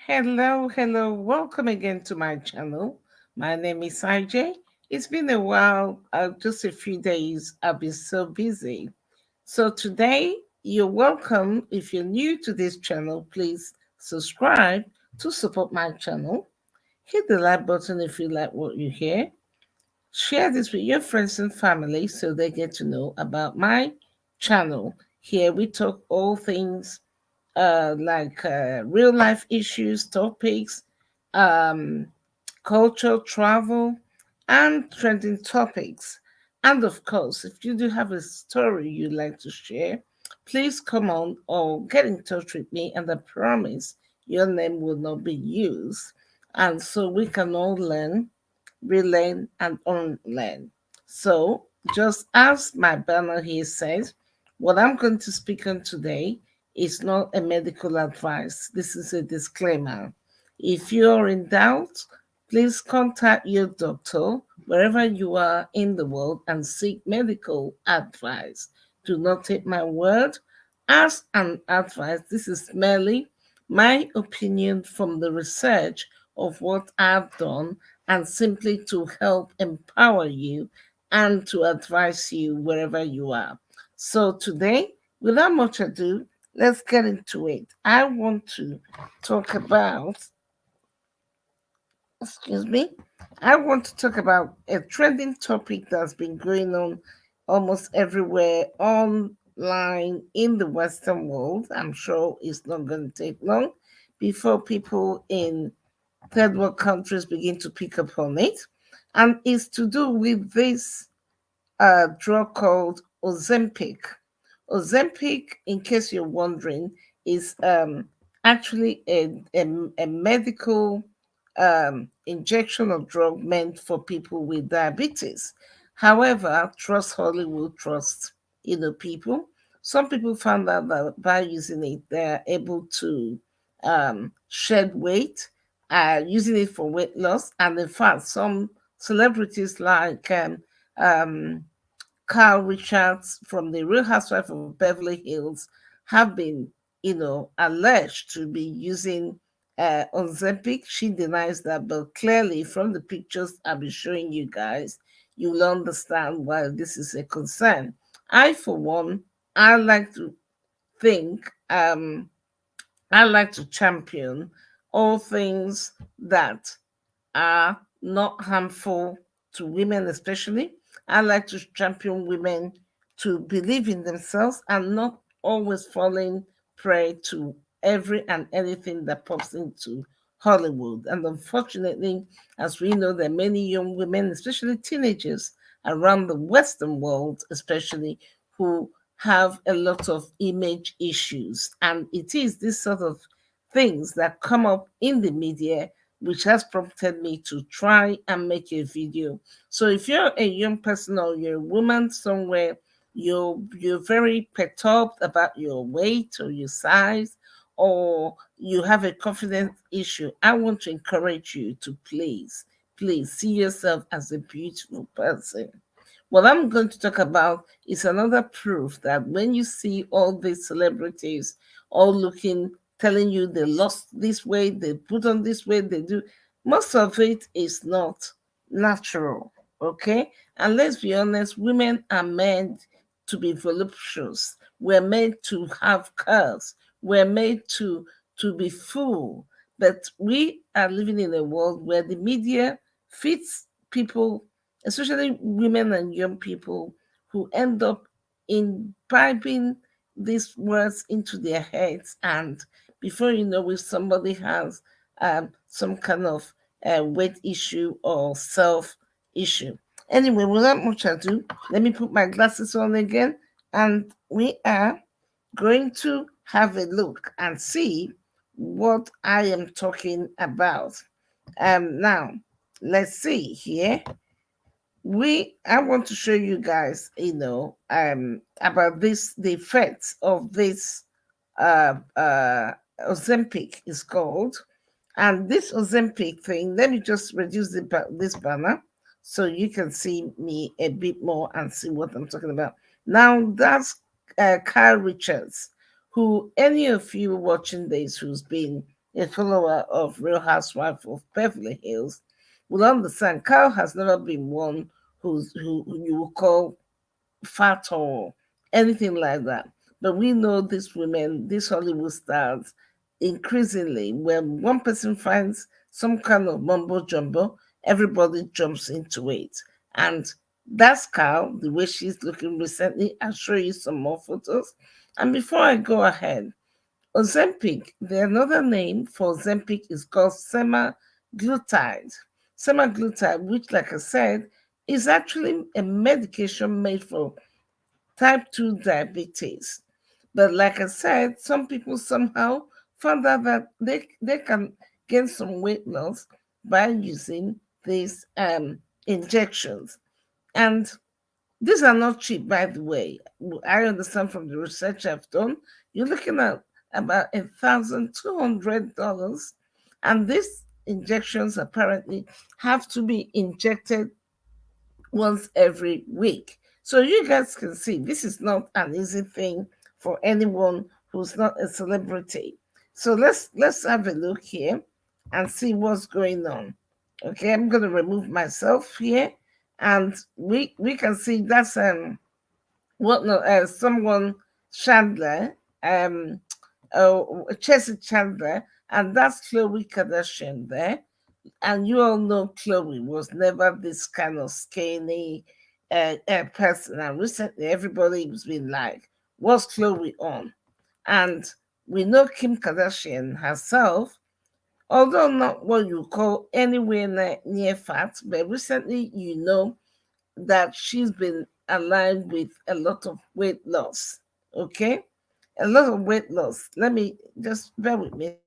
Hello, welcome again to my channel. My name is IJ. It's been a while, just a few days. I've been so busy. So today, you're welcome. If you're new to this channel, please subscribe to support my channel. Hit the like button if you like what you hear. Share this with your friends and family so they get to know about my channel. Here we talk all things real life issues, topics, um, culture, travel, and trending topics. And of course, if you do have a story you'd like to share, please come on or get in touch with me, and I promise your name will not be used. And so we can all learn, relearn, and unlearn. So, just as my banner here says, what I'm going to speak on today is not a medical advice. This is a disclaimer. If you're in doubt, please contact your doctor wherever you are in the world and seek medical advice. Do not take my word as an advice. This is merely my opinion from the research of what I've done and simply to help empower you and to advise you wherever you are. So today, without much ado, let's get into it. I want to talk about, excuse me, I want to talk about a trending topic that's been going on almost everywhere online in the Western world. I'm sure it's not going to take long before people in third world countries begin to pick up on it. And it's to do with this drug called Ozempic. Ozempic, in case you're wondering, is actually a medical injection of drug meant for people with diabetes. However, trust Hollywood, trust people. Some people found out that by using it, they're able to shed weight, using it for weight loss, and in fact, some celebrities like um, Carl Richards from the Real Housewife of Beverly Hills have been, alleged to be using Ozempic. She denies that, but clearly from the pictures I'll be showing you guys, you'll understand why this is a concern. I, for one, I like to think, I like to champion all things that are not harmful to women, especially. I like to champion women to believe in themselves and not always falling prey to every and anything that pops into Hollywood. And unfortunately, as we know, there are many young women, especially teenagers around the Western world, especially, who have a lot of image issues. And it is this sort of things that come up in the media which has prompted me to try and make a video. So if you're a young person or you're a woman somewhere, you're very perturbed about your weight or your size, or you have a confidence issue, I want to encourage you to please see yourself as a beautiful person. What I'm going to talk about is another proof that when you see all these celebrities all looking, telling you they lost this weight, they put on this weight, they do, most of it is not natural, okay? And let's be honest, women are meant to be voluptuous. We're made to have curves. We're made to be full. But we are living in a world where the media fits people, especially women and young people, who end up imbibing these words into their heads. And before you know it, somebody has some kind of weight issue or self issue. Anyway, without much ado, let me put my glasses on again, and we are going to have a look and see what I am talking about. Now, let's see here. I want to show you guys, about this, the effects of this Ozempic is called. And this Ozempic thing, let me just reduce this banner so you can see me a bit more and see what I'm talking about. Now, that's Kyle Richards, who any of you watching this who's been a follower of Real Housewife of Beverly Hills, will understand Carl has never been one who you will call fat or anything like that. But we know these women, these Hollywood stars, increasingly, when one person finds some kind of mumbo jumbo, everybody jumps into it. And that's Carl, the way she's looking recently. I'll show you some more photos. And before I go ahead, Ozempic, the another name for Ozempic is called semaglutide. Semaglutide, which, like I said, is actually a medication made for type 2 diabetes. But like I said, some people somehow found out that they can gain some weight loss by using these injections. And these are not cheap, by the way. I understand from the research I've done, you're looking at about $1,200. And these injections apparently have to be injected once every week. So you guys can see this is not an easy thing for anyone who's not a celebrity. So let's have a look here and see what's going on. Okay, I'm gonna remove myself here, and we can see that's what no someone Chandler Chelsea Chandler, and that's Chloe Kardashian there. And you all know Chloe was never this kind of skinny person. And recently, everybody was been like, "What's Chloe on?" And we know Kim Kardashian herself, although not what you call anywhere near fat, but recently you know that she's been aligned with a lot of weight loss. Okay, a lot of weight loss. Let me just bear with me.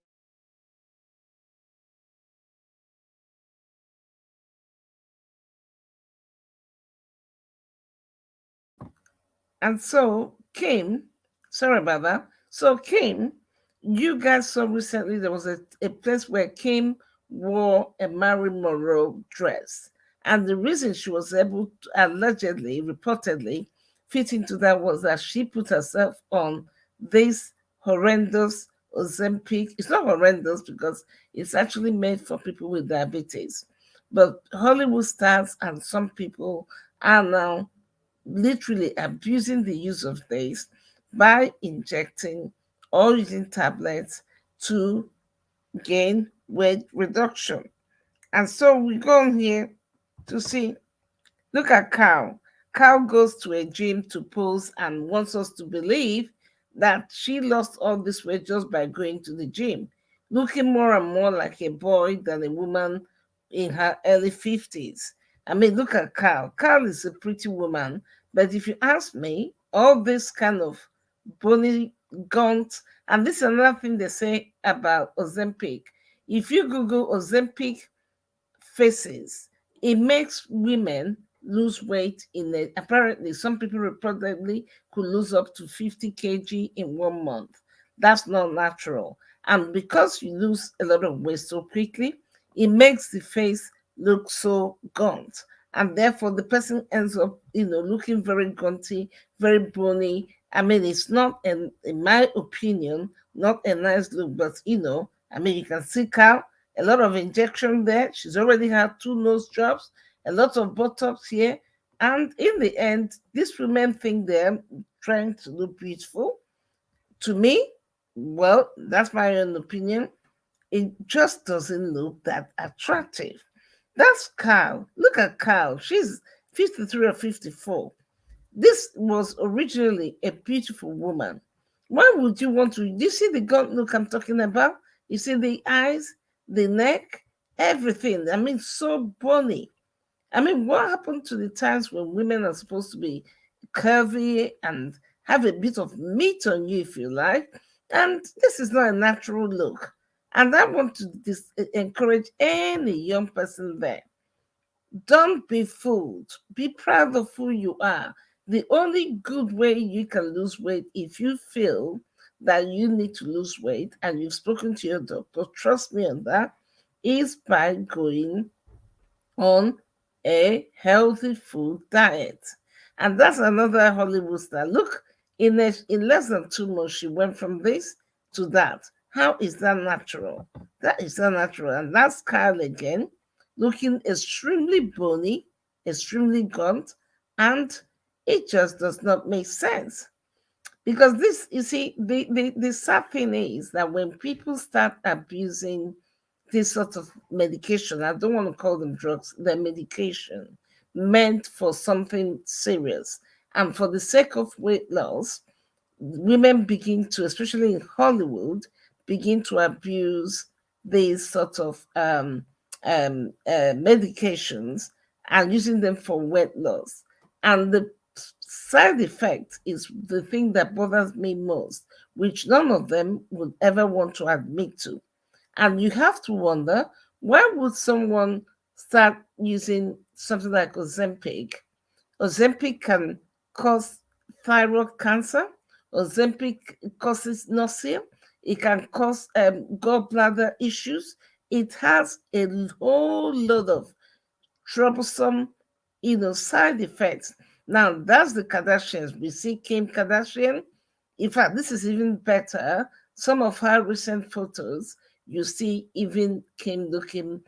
And so Kim, sorry about that. So Kim, you guys saw recently there was a place where Kim wore a Marilyn Monroe dress. And the reason she was able to allegedly, reportedly, fit into that was that she put herself on this horrendous Ozempic. It's not horrendous because it's actually made for people with diabetes. But Hollywood stars and some people are now literally abusing the use of this by injecting or using tablets to gain weight reduction. And so we go on here to see, look at Carl. Carl goes to a gym to pose and wants us to believe that she lost all this weight just by going to the gym, looking more and more like a boy than a woman in her early 50s. I mean, look at Carl. Carl is a pretty woman, but if you ask me, all this kind of bony, gaunt, and this is another thing they say about Ozempic. If you Google Ozempic faces. It makes women lose weight in a, apparently some people reportedly could lose up to 50 kg in 1 month. That's not natural. And because you lose a lot of weight so quickly, it makes the face look so gaunt. And therefore the person ends up, looking very gaunty, very bony. I mean, it's not in my opinion, not a nice look, but I mean, you can see Carl, a lot of injection there. She's already had 2 nose jobs, a lot of Botox here. And in the end, these women think they're trying to look beautiful. To me, well, that's my own opinion. It just doesn't look that attractive. That's Kyle. Look at Kyle. She's 53 or 54. This was originally a beautiful woman. Why would you want to? Do you see the gut look I'm talking about? You see the eyes, the neck, everything. I mean, so bony. I mean, what happened to the times when women are supposed to be curvy and have a bit of meat on you, if you like? And this is not a natural look. And I want to encourage any young person there. Don't be fooled. Be proud of who you are. The only good way you can lose weight, if you feel that you need to lose weight and you've spoken to your doctor, trust me on that, is by going on a healthy food diet. And that's another Hollywood star. Look, in less than 2 months, she went from this to that. How is that natural? That is not natural. And that's Kyle again, looking extremely bony, extremely gaunt, and it just does not make sense. Because this, you see, the sad thing is that when people start abusing this sort of medication, I don't want to call them drugs, they're medication meant for something serious. And for the sake of weight loss, women begin to, especially in Hollywood, begin to abuse these sort of medications and using them for weight loss. And the side effect is the thing that bothers me most, which none of them would ever want to admit to. And you have to wonder, why would someone start using something like Ozempic? Ozempic can cause thyroid cancer. Ozempic causes nausea. It can cause gallbladder issues. It has a whole lot of troublesome, side effects. Now, that's the Kardashians. We see Kim Kardashian. In fact, this is even better. Some of her recent photos, you see even Kim looking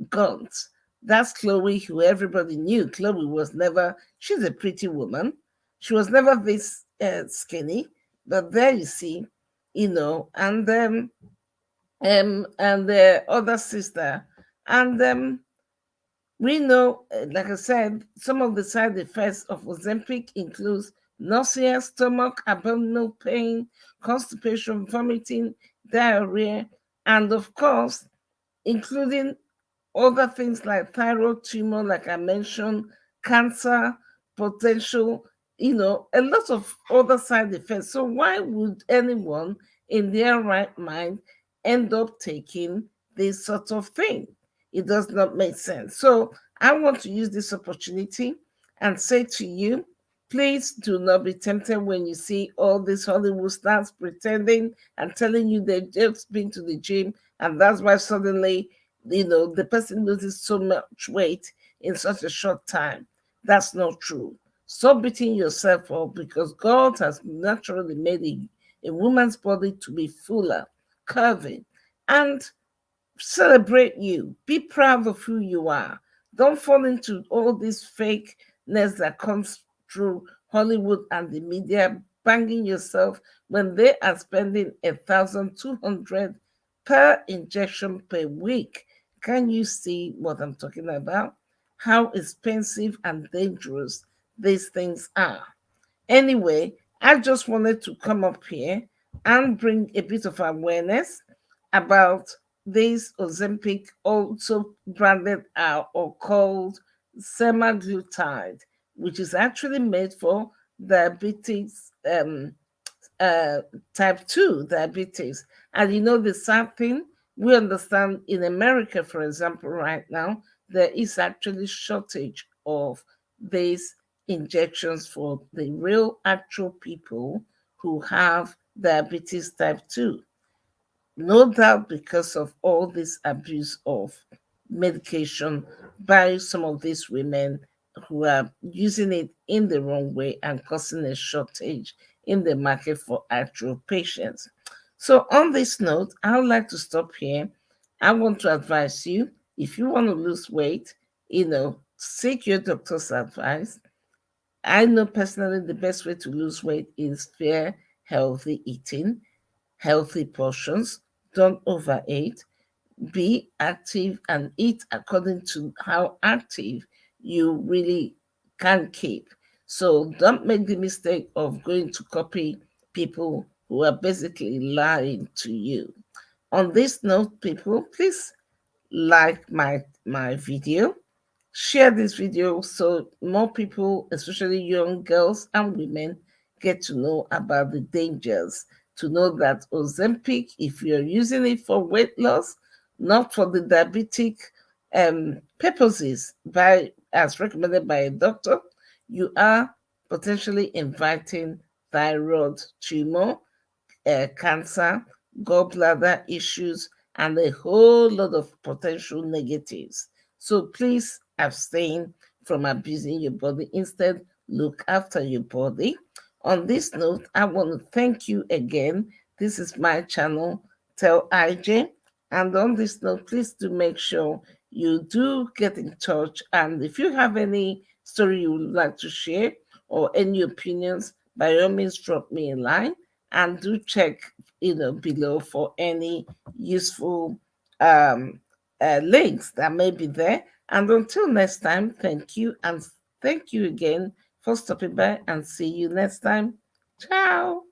gaunt. That's Chloe, who everybody knew. Chloe was never, she's a pretty woman. She was never this skinny. But there you see, and the other sister. And we know, like I said, some of the side effects of Ozempic includes nausea, stomach, abdominal pain, constipation, vomiting, diarrhea, and of course, including other things like thyroid tumor, like I mentioned, cancer, potential, a lot of other side effects. So why would anyone in their right mind end up taking this sort of thing? It does not make sense. So I want to use this opportunity and say to you, please do not be tempted when you see all these Hollywood stars pretending and telling you they've just been to the gym, and that's why suddenly the person loses so much weight in such a short time. That's not true. Stop beating yourself up, because God has naturally made a woman's body to be fuller, curvy, and celebrate you. Be proud of who you are. Don't fall into all this fakeness that comes through Hollywood and the media, banging yourself when they are spending 1,200 per injection per week. Can you see what I'm talking about? How expensive and dangerous these things are. Anyway, I just wanted to come up here and bring a bit of awareness about this Ozempic, also branded or called semaglutide, which is actually made for diabetes, uh, type 2 diabetes. And the sad thing, we understand in America, for example, right now, there is actually shortage of these injections for the real actual people who have diabetes type 2. No doubt because of all this abuse of medication by some of these women who are using it in the wrong way and causing a shortage in the market for actual patients. So, on this note, I would like to stop here. I want to advise you, if you want to lose weight, seek your doctor's advice. I know personally the best way to lose weight is fair, healthy eating, healthy portions, don't overeat, be active, and eat according to how active you really can keep. So don't make the mistake of going to copy people who are basically lying to you. On this note, people, please like my video, share this video so more people, especially young girls and women, get to know about the dangers. To know that Ozempic, if you're using it for weight loss, not for the diabetic purposes, by as recommended by a doctor, you are potentially inviting thyroid tumor, cancer, gallbladder issues, and a whole lot of potential negatives. So please abstain from abusing your body. Instead, look after your body. On this note, I want to thank you again. This is my channel, tell IJ. And on this note, please do make sure you do get in touch. And if you have any story you would like to share or any opinions, by all means, drop me a line and do check, below for any useful um, links that may be there. And until next time, thank you. And thank you again for stopping by and see you next time. Ciao.